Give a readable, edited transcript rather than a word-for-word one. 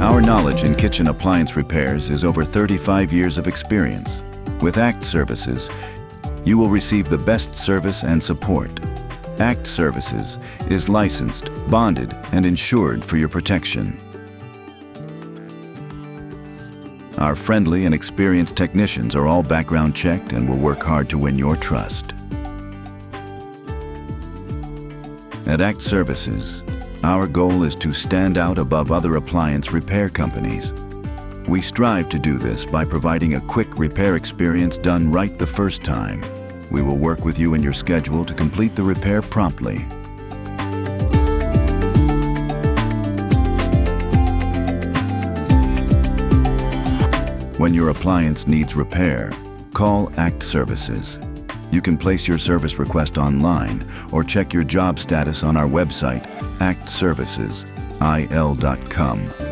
Our knowledge in kitchen appliance repairs is over 35 years of experience. With ACT Services, you will receive the best service and support. ACT Services is licensed, bonded, and insured for your protection. Our friendly and experienced technicians are all background checked and will work hard to win your trust. At ACT Services, our goal is to stand out above other appliance repair companies. We strive to do this by providing a quick repair experience done right the first time. We will work with you in your schedule to complete the repair promptly. When your appliance needs repair, call ACT Services. You can place your service request online or check your job status on our website, actservicesil.com.